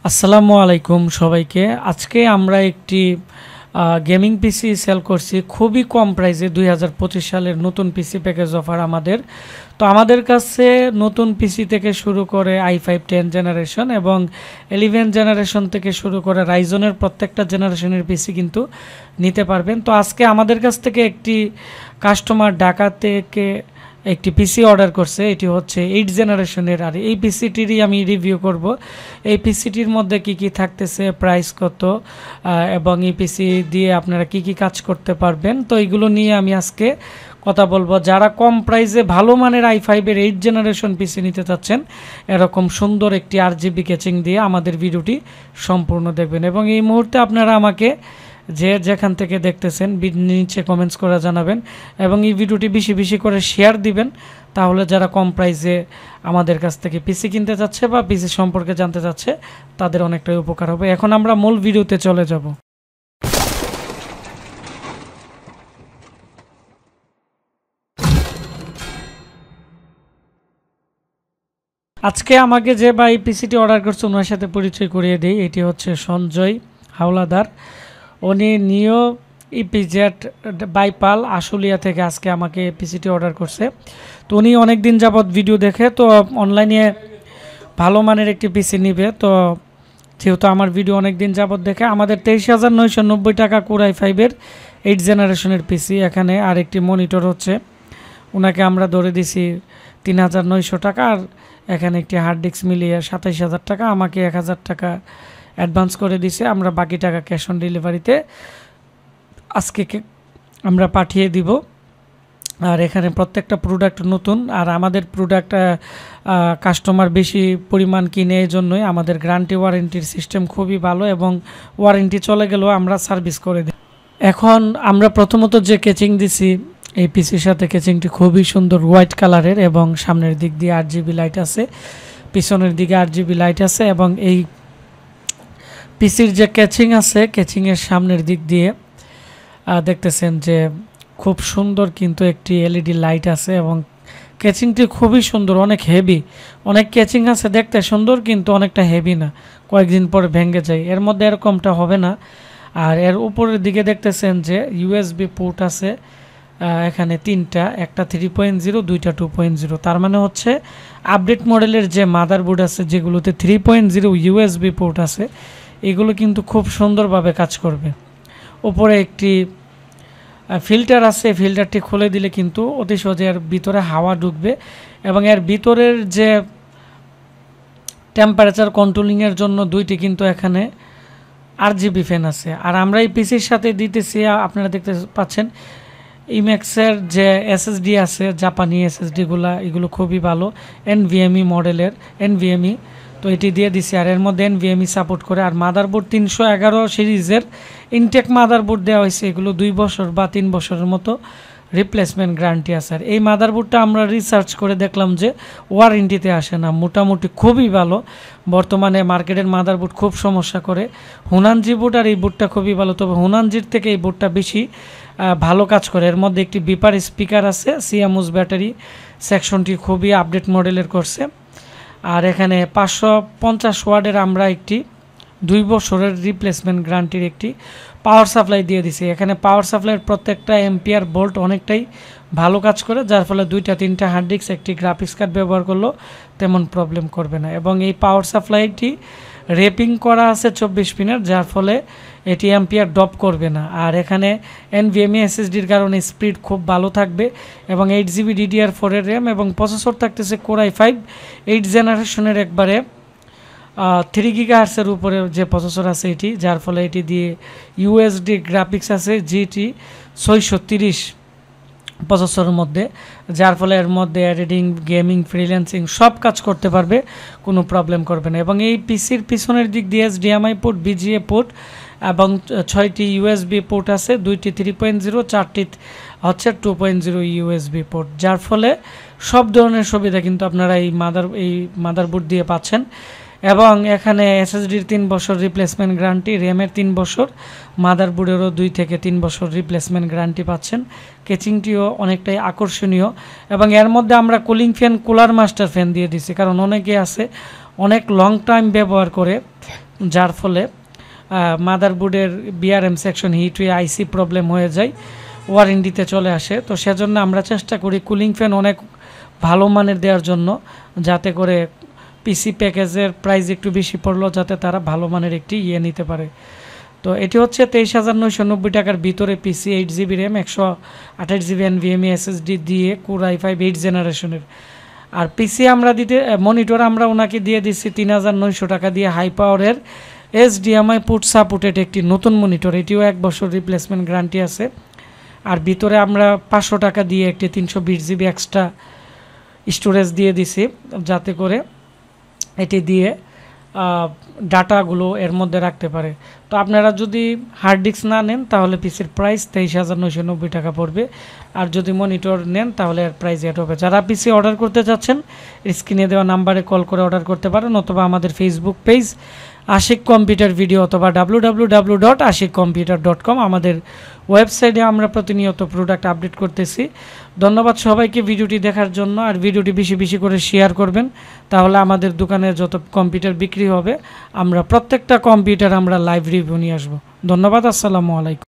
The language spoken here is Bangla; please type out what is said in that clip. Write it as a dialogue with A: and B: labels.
A: আসসালামু আলাইকুম সবাইকে। আজকে আমরা একটি গেমিং পিসি সেল করছি খুবই কম প্রাইসে। 2025 সালের নতুন পিসি প্যাকেজ অফার আমাদের। তো আমাদের কাছে নতুন পিসি থেকে শুরু করে i5 10 জেনারেশন এবং 11 জেনারেশন থেকে শুরু করে রাইজনের প্রত্যেকটা জেনারেশনের পিসি কিন্তু নিতে পারবেন। তো আজকে আমাদের কাছ থেকে একটি কাস্টমার ঢাকা থেকে একটি পিসি অর্ডার করছে। এটি হচ্ছে 8 জেনারেশনের, আর এই পিসিটিরই আমি রিভিউ করব। এই পিসিটির মধ্যে কি কি থাকতেছে, প্রাইস কত, এবং এই পিসি দিয়ে আপনারা কি কি কাজ করতে পারবেন, তো এইগুলো নিয়ে আমি আজকে কথা বলবো। যারা কম প্রাইসে ভালো মানের i5-এর 8 জেনারেশন পিসি নিতে চাচ্ছেন, এরকম সুন্দর একটি RGB ক্যাচিং দিয়ে আমাদের ভিডিওটি সম্পূর্ণ দেখবেন। এবং এই মুহূর্তে আপনারা আমাকে যেখান থেকে দেখতেছেন নিচে কমেন্টস করে জানাবেন এবং এই ভিডিওটি বেশি বেশি করে শেয়ার দিবেন। তাহলে যারা কম প্রাইসে আমাদের কাছ থেকে পিসি কিনতে চাচ্ছে বা পিসি সম্পর্কে জানতে চাচ্ছে তাদের অনেকটাই উপকার হবে। এখন আমরা মূল ভিডিওতে চলে যাব। আজকে আমাকে যে ভাই পিসিটি অর্ডার করছে ওনার সাথে পরিচয় করিয়ে দিই। এটি হচ্ছে সঞ্জয় হাওলাদার। উনি নিও ইপিজেড বাইপাল আশুলিয়া থেকে আজকে আমাকে পিসিটি অর্ডার করছে। তো উনি অনেক দিন যাবৎ ভিডিও দেখে, তো অনলাইনে ভালো মানের একটি পিসি নিবে। তো যেহেতু আমার ভিডিও অনেক দিন যাবৎ দেখে, আমাদের 23,990 টাকা কোর i5-এর 8 জেনারেশনের পিসি। এখানে আরেকটি মনিটর হচ্ছে, ওনাকে আমরা ধরে দিছি 3,900 টাকা, আর এখানে একটি হার্ড ডিস্ক মিলিয়ে 27,000 টাকা। আমাকে 1,000 টাকা অ্যাডভান্স করে দিছে, আমরা বাকি টাকা ক্যাশ অন ডেলিভারিতে আজকে আমরা পাঠিয়ে দিব। আর এখানে প্রত্যেকটা প্রোডাক্ট নতুন, আর আমাদের প্রোডাক্ট কাস্টমার বেশি পরিমাণ কিনে, এই জন্যই আমাদের গ্যারান্টি ওয়ারেন্টির সিস্টেম খুবই ভালো এবং ওয়ারেন্টি চলে গেলেও আমরা সার্ভিস করে দিই। এখন আমরা প্রথমত যে কেচিং দিছি এই পিসির সাথে, কেচিংটি খুবই সুন্দর হোয়াইট কালারের এবং সামনের দিক দিয়ে RGB লাইট আছে, পিছনের দিকে RGB লাইট আছে। এবং এই পিসির যে ক্যাচিং আছে, ক্যাচিংয়ের সামনের দিক দিয়ে দেখতেছেন যে খুব সুন্দর কিন্তু একটি LED লাইট আছে এবং ক্যাচিংটি খুবই সুন্দর, অনেক হেভি। অনেক ক্যাচিং আছে দেখতে সুন্দর কিন্তু অনেকটা হেভি না, কয়েকদিন পরে ভেঙে যায়। এর মধ্যে এরকমটা হবে না। আর এর উপরের দিকে দেখতেছেন যে USB পোর্ট আছে এখানে তিনটা, একটা 3.0, দুইটা 2.0। তার মানে হচ্ছে আপডেট মডেলের যে মাদারবোর্ড আছে যেগুলোতে 3.0 USB পোর্ট আছে, এগুলো কিন্তু খুব সুন্দরভাবে কাজ করবে। উপরে একটি ফিল্টার আছে, ফিল্টারটি খুলে দিলে কিন্তু অতি সহজে এর ভিতরে হাওয়া ঢুকবে এবং এর ভিতরের যে টেম্পারেচার কন্ট্রোলিংয়ের জন্য দুইটি কিন্তু এখানে RGB ফ্যান আছে। আর আমরা এই পিসির সাথে দিতেছি, আপনারা দেখতে পাচ্ছেন ইম্যাক্সের যে SSD আছে, জাপানি SSDগুলা, এগুলো খুবই ভালো, NVMe মডেলের NVMe। তো এটি দিয়ে দিছি, আর এর মধ্যে NVMe সাপোর্ট করে। আর মাদারবোর্ড 311 সিরিজের ইনটেক মাদারবোর্ড দেওয়া হয়েছে, এগুলো 2 বছর বা 3 বছরের মতো রিপ্লেসমেন্ট গ্যারান্টি আছে। আর এই মাদারবোর্ডটা আমরা রিসার্চ করে দেখলাম যে ওয়ারেন্টিতে আসে না, মোটামুটি খুবই ভালো। বর্তমানে মার্কেটের মাদারবোর্ড খুব সমস্যা করে। হুনানজি বোর্ড আর এই বোর্ডটা খুবই ভালো, তবে হুনানজির থেকে এই বোর্ডটা বেশি ভালো কাজ করে। এর মধ্যে একটি বিপার স্পিকার আছে, সিএমওস ব্যাটারি, সেকশনটি খুবই আপডেট মডেলের করছে। আর এখানে 550 ওয়াটের আমরা একটি 2 বছরের রিপ্লেসমেন্ট গ্যারান্টির একটি পাওয়ার সাপ্লাই দিয়ে দিছি। এখানে পাওয়ার সাপ্লাইয়ের প্রত্যেকটা এম্পিয়ার ভোল্ট অনেকটাই ভালো কাজ করে, যার ফলে 2টা 3টা হার্ড ডিস্ক, একটি গ্রাফিক্স কার্ড ব্যবহার করলেও তেমন প্রবলেম করবে না। এবং এই পাওয়ার সাপ্লাইটি রেপিং করা আছে 24 পিনের, যার ফলে এটি এম্পিয়ার ড্রপ করবে না। আর এখানে NVMe SSDর কারণে স্পিড খুব ভালো থাকবে এবং 8GB DDR4 র্যাম এবং প্রসেসর থাকতেছে কোর i5 8 জেনারেশনের একবারে 3 GHz উপরে যে প্রসেসর আছে এটি, যার ফলে এটি দিয়ে USD গ্রাফিক্স আছে GT 630 প্রসেসরের মধ্যে, যার ফলে এর মধ্যে এডিটিং, গেমিং, ফ্রিল্যান্সিং সব কাজ করতে পারবে, কোনো প্রবলেম করবে না। এবং এই পিসির পিছনের দিক দিয়ে HDMI পোর্ট, VGA পোর্ট এবং 6টি USB পোর্ট আছে, 2টি 3.0, 4টি হচ্ছে 2.0 USB পোর্ট, যার ফলে সব ধরনের সুবিধা কিন্তু আপনারা এই মাদারবোর্ড দিয়ে পাচ্ছেন। এবং এখানে SSDর 3 বছর রিপ্লেসমেন্ট গ্যারান্টি, র্যামের 3 বছর, মাদারবোর্ডেরও 2 থেকে 3 বছর রিপ্লেসমেন্ট গ্যারান্টি পাচ্ছেন। কেচিংটিও অনেকটাই আকর্ষণীয় এবং এর মধ্যে আমরা cooling fan, cooler master fan দিয়ে দিছি, কারণ অনেকে আছে অনেক লং টাইম ব্যবহার করে, যার ফলে মাদারবোর্ডের বিআরএম সেকশন হিট হয়ে আইসি প্রবলেম হয়ে যায়, ওয়ারেন্টিতে চলে আসে। তো সেজন্য আমরা চেষ্টা করি কুলিং ফ্যান অনেক ভালো মানের দেওয়ার জন্য, যাতে করে পিসি প্যাকেজের প্রাইস একটু বেশি পড়লো যাতে তারা ভালো মানের একটি নিতে পারে। তো এটি হচ্ছে 23,990 টাকার ভিতরে পিসি 8GB RAM 128GB NVMe SSD দিয়ে কোর i5 8 জেনারেশনের। আর পিসি আমরা মনিটর আমরা ওনাকে দিয়ে দিচ্ছি 3,900 টাকা দিয়ে হাই পাওয়ারের HDMI পোর্ট সাপোর্টেড একটি নতুন মনিটর, এটিও 1 বছর রিপ্লেসমেন্ট গ্যারান্টি আছে। আর ভিতরে আমরা 500 টাকা দিয়ে একটি 320GB এক্সট্রা স্টোরেজ দিয়ে দিছি, যাতে করে এটি দিয়ে ডাটাগুলো এর মধ্যে রাখতে পারে। তো আপনারা যদি হার্ড ডিস্ক না নেন তাহলে পিসির প্রাইস 23,990 টাকা পড়বে, আর যদি মনিটর নেন তাহলে এর প্রাইস এড হবে। যারা পিসি অর্ডার করতে চাচ্ছেন স্ক্রিনে দেওয়া নাম্বারে কল করে অর্ডার করতে পারেন, অথবা আমাদের Facebook page Ashik computer video অথবা www.ashikcomputer.com আমাদের ওয়েবসাইটে আমরা প্রতিনিয়ত প্রোডাক্ট আপডেট করতেছি। ধন্যবাদ সবাইকে ভিডিওটি দেখার জন্য, আর ভিডিওটি বেশি বেশি করে শেয়ার করবেন, তাহলে আমাদের দোকানে যত কম্পিউটার বিক্রি হবে আমরা প্রত্যেকটা কম্পিউটার আমরা লাইভ রিভিউ নিয়ে আসবো। ধন্যবাদ, আসসালামু আলাইকুম।